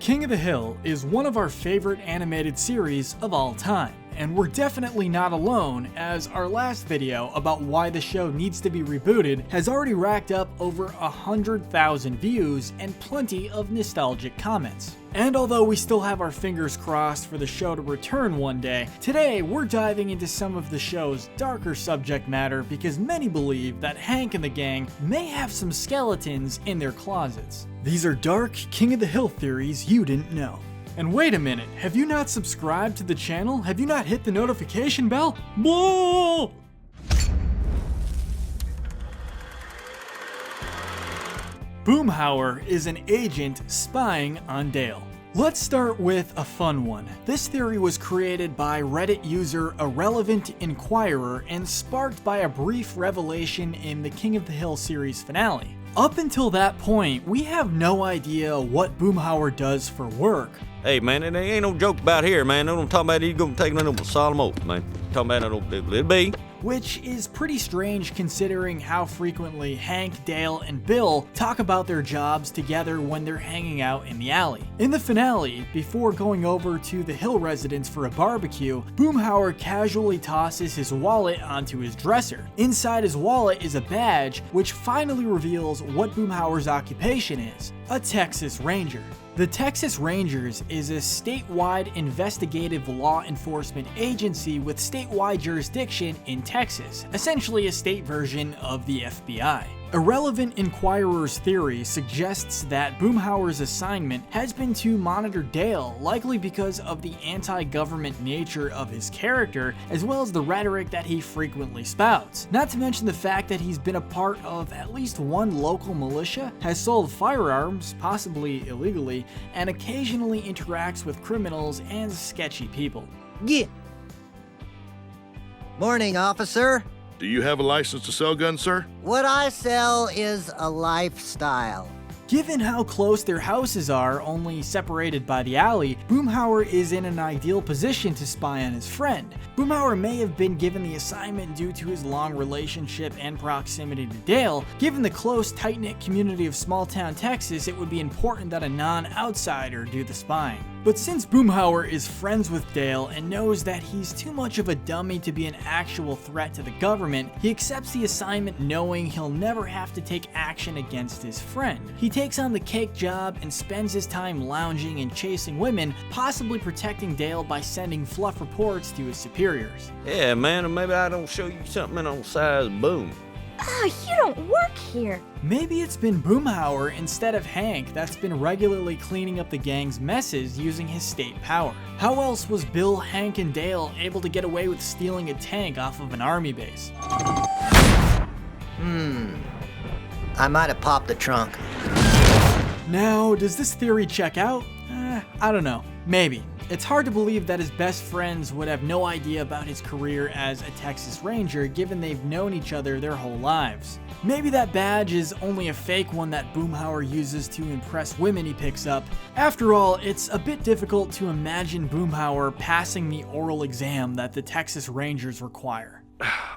King of the Hill is one of our favorite animated series of all time, and we're definitely not alone, as our last video about why the show needs to be rebooted has already racked up over 100,000 views and plenty of nostalgic comments. And although we still have our fingers crossed for the show to return one day, today we're diving into some of the show's darker subject matter because many believe that Hank and the gang may have some skeletons in their closets. These are dark King of the Hill theories you didn't know. And wait a minute, have you not subscribed to the channel? Have you not hit the notification bell? Whoa! Boomhauer is an agent spying on Dale. Let's start with a fun one. This theory was created by Reddit user Irrelevant Inquirer and sparked by a brief revelation in the King of the Hill series finale. Up until that point, we have no idea what Boomhauer does for work. Hey man, it ain't no joke about here, man. They don't talk about he's gonna take no solemn oath, man. Talking about it'll be. Which is pretty strange considering how frequently Hank, Dale, and Bill talk about their jobs together when they're hanging out in the alley. In the finale, before going over to the Hill residence for a barbecue, Boomhauer casually tosses his wallet onto his dresser. Inside his wallet is a badge, which finally reveals what Boomhauer's occupation is: a Texas Ranger. The Texas Rangers is a statewide investigative law enforcement agency with statewide jurisdiction in Texas, essentially a state version of the FBI. Irrelevant Inquirer's theory suggests that Boomhauer's assignment has been to monitor Dale, likely because of the anti-government nature of his character, as well as the rhetoric that he frequently spouts. Not to mention the fact that he's been a part of at least one local militia, has sold firearms, possibly illegally, and occasionally interacts with criminals and sketchy people. Yeah. Morning, officer. Do you have a license to sell guns, sir? What I sell is a lifestyle. Given how close their houses are, only separated by the alley, Boomhauer is in an ideal position to spy on his friend. Boomhauer may have been given the assignment due to his long relationship and proximity to Dale. Given the close, tight-knit community of small-town Texas, it would be important that a non-outsider do the spying. But since Boomhauer is friends with Dale and knows that he's too much of a dummy to be an actual threat to the government, he accepts the assignment knowing he'll never have to take action against his friend. He takes on the cake job and spends his time lounging and chasing women, possibly protecting Dale by sending fluff reports to his superiors. Yeah, man, maybe I don't show you something on size boom. Oh, you don't work here. Maybe it's been Boomhauer instead of Hank that's been regularly cleaning up the gang's messes using his state power. How else was Bill, Hank, and Dale able to get away with stealing a tank off of an army base? I might have popped the trunk. Now, does this theory check out? I don't know. Maybe. It's hard to believe that his best friends would have no idea about his career as a Texas Ranger given they've known each other their whole lives. Maybe that badge is only a fake one that Boomhauer uses to impress women he picks up. After all, it's a bit difficult to imagine Boomhauer passing the oral exam that the Texas Rangers require.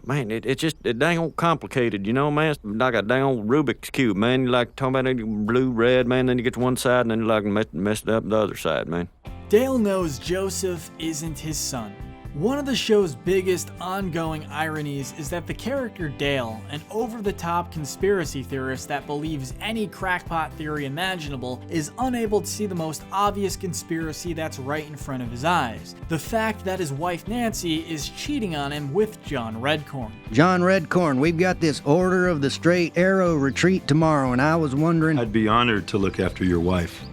Man, it's just dang old complicated, you know, man. It's like a dang old Rubik's Cube, man. You like talking about it, blue, red, man, then you get to one side and then you like mess it up the other side, man. Dale knows Joseph isn't his son. One of the show's biggest ongoing ironies is that the character Dale, an over-the-top conspiracy theorist that believes any crackpot theory imaginable, is unable to see the most obvious conspiracy that's right in front of his eyes: the fact that his wife Nancy is cheating on him with John Redcorn. John Redcorn, we've got this Order of the Straight Arrow retreat tomorrow, and I was wondering... I'd be honored to look after your wife.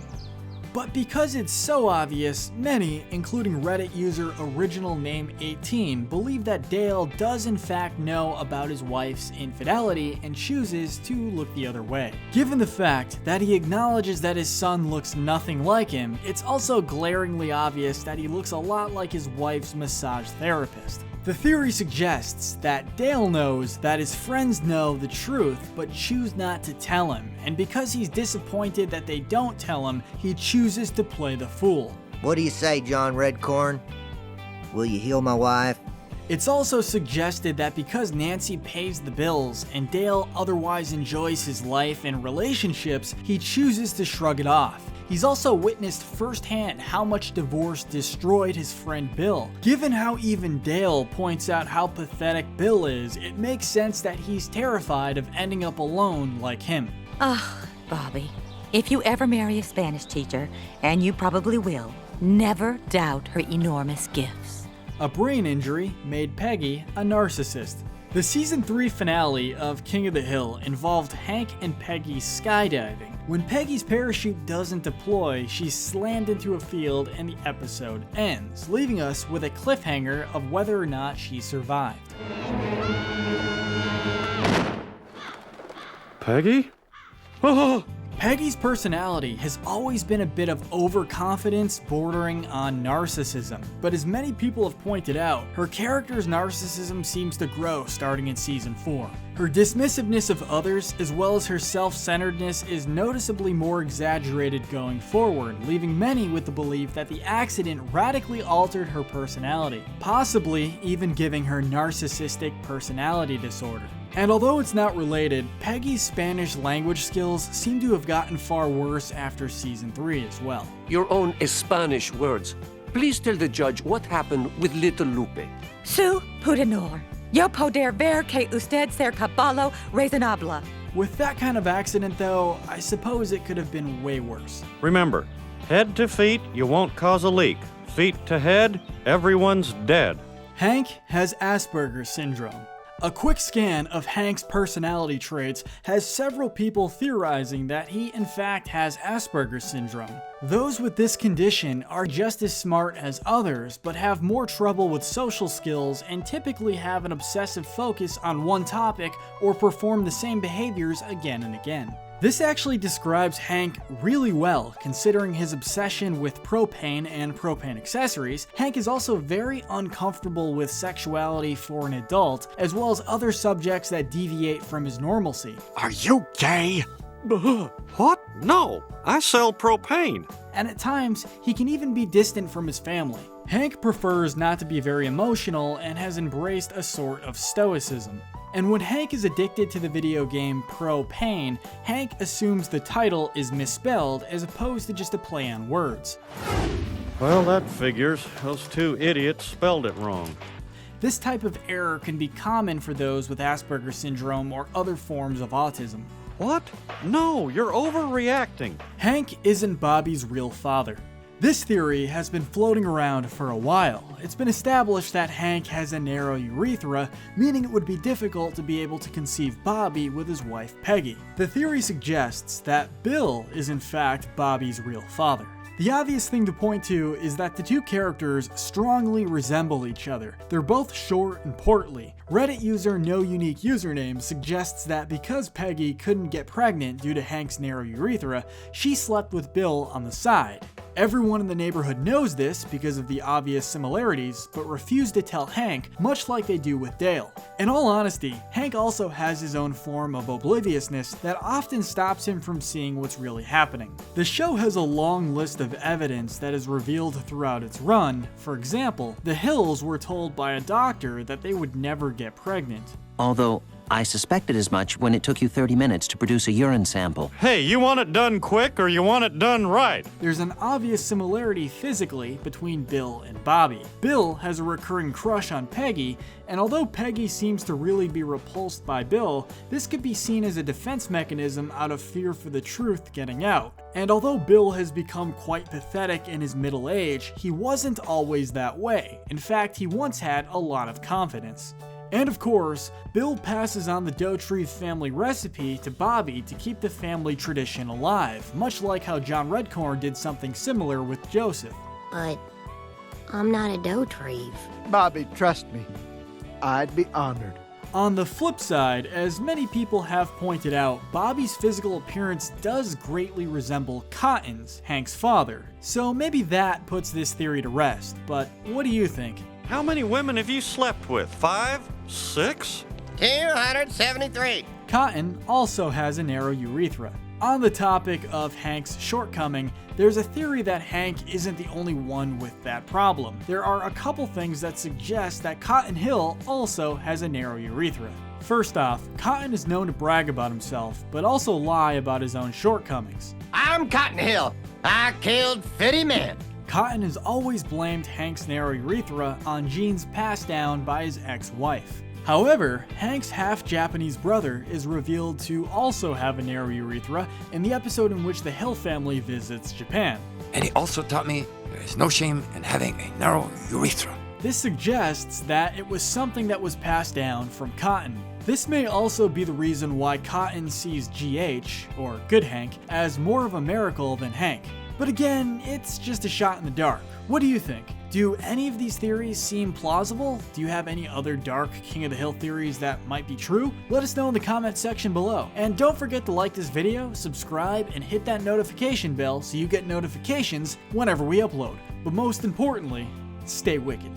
But because it's so obvious, many, including Reddit user OriginalName18, believe that Dale does in fact know about his wife's infidelity and chooses to look the other way. Given the fact that he acknowledges that his son looks nothing like him, it's also glaringly obvious that he looks a lot like his wife's massage therapist. The theory suggests that Dale knows that his friends know the truth but choose not to tell him, and because he's disappointed that they don't tell him, he chooses to play the fool. What do you say, John Redcorn? Will you heal my wife? It's also suggested that because Nancy pays the bills and Dale otherwise enjoys his life and relationships, he chooses to shrug it off. He's also witnessed firsthand how much divorce destroyed his friend Bill. Given how even Dale points out how pathetic Bill is, it makes sense that he's terrified of ending up alone like him. Bobby, if you ever marry a Spanish teacher, and you probably will, never doubt her enormous gifts. A brain injury made Peggy a narcissist. The season 3 finale of King of the Hill involved Hank and Peggy skydiving. When Peggy's parachute doesn't deploy, she's slammed into a field and the episode ends, leaving us with a cliffhanger of whether or not she survived. Peggy? Oh! Peggy's personality has always been a bit of overconfidence bordering on narcissism, but as many people have pointed out, her character's narcissism seems to grow starting in season 4. Her dismissiveness of others, as well as her self-centeredness, is noticeably more exaggerated going forward, leaving many with the belief that the accident radically altered her personality, possibly even giving her narcissistic personality disorder. And although it's not related, Peggy's Spanish language skills seem to have gotten far worse after season 3 as well. Your own Spanish words. Please tell the judge what happened with little Lupe. Su pudinor. Yo poder ver que usted ser caballo razonable. With that kind of accident though, I suppose it could have been way worse. Remember, head to feet, you won't cause a leak. Feet to head, everyone's dead. Hank has Aspergers syndrome. A quick scan of Hank's personality traits has several people theorizing that he in fact has Asperger's syndrome. Those with this condition are just as smart as others, but have more trouble with social skills and typically have an obsessive focus on one topic or perform the same behaviors again and again. This actually describes Hank really well, considering his obsession with propane and propane accessories. Hank is also very uncomfortable with sexuality for an adult, as well as other subjects that deviate from his normalcy. Are you gay? What? No, I sell propane. And at times, he can even be distant from his family. Hank prefers not to be very emotional and has embraced a sort of stoicism. And when Hank is addicted to the video game Propane, Hank assumes the title is misspelled as opposed to just a play on words. Well, that figures. Those two idiots spelled it wrong. This type of error can be common for those with Asperger's syndrome or other forms of autism. What? No, you're overreacting. Hank isn't Bobby's real father. This theory has been floating around for a while. It's been established that Hank has a narrow urethra, meaning it would be difficult to be able to conceive Bobby with his wife Peggy. The theory suggests that Bill is in fact Bobby's real father. The obvious thing to point to is that the two characters strongly resemble each other. They're both short and portly. Reddit user No Unique Username suggests that because Peggy couldn't get pregnant due to Hank's narrow urethra, she slept with Bill on the side. Everyone in the neighborhood knows this because of the obvious similarities, but refuse to tell Hank, much like they do with Dale. In all honesty, Hank also has his own form of obliviousness that often stops him from seeing what's really happening. The show has a long list of evidence that is revealed throughout its run. For example, the Hills were told by a doctor that they would never get pregnant. Although, I suspected as much when it took you 30 minutes to produce a urine sample. Hey, you want it done quick or you want it done right? There's an obvious similarity physically between Bill and Bobby. Bill has a recurring crush on Peggy, and although Peggy seems to really be repulsed by Bill, this could be seen as a defense mechanism out of fear for the truth getting out. And although Bill has become quite pathetic in his middle age, he wasn't always that way. In fact, he once had a lot of confidence. And of course, Bill passes on the Dotrieve family recipe to Bobby to keep the family tradition alive, much like how John Redcorn did something similar with Joseph. But I'm not a Dotrieve. Bobby, trust me. I'd be honored. On the flip side, as many people have pointed out, Bobby's physical appearance does greatly resemble Cotton's, Hank's father. So maybe that puts this theory to rest, but what do you think? How many women have you slept with? 5? 6? 273. Cotton also has a narrow urethra. On the topic of Hank's shortcoming, there's a theory that Hank isn't the only one with that problem. There are a couple things that suggest that Cotton Hill also has a narrow urethra. First off, Cotton is known to brag about himself, but also lie about his own shortcomings. I'm Cotton Hill. I killed 50 men. Cotton has always blamed Hank's narrow urethra on genes passed down by his ex-wife. However, Hank's half-Japanese brother is revealed to also have a narrow urethra in the episode in which the Hill family visits Japan. And he also taught me there is no shame in having a narrow urethra. This suggests that it was something that was passed down from Cotton. This may also be the reason why Cotton sees GH, or Good Hank, as more of a miracle than Hank. But again, it's just a shot in the dark. What do you think? Do any of these theories seem plausible? Do you have any other dark King of the Hill theories that might be true? Let us know in the comment section below. And don't forget to like this video, subscribe, and hit that notification bell so you get notifications whenever we upload. But most importantly, stay wicked.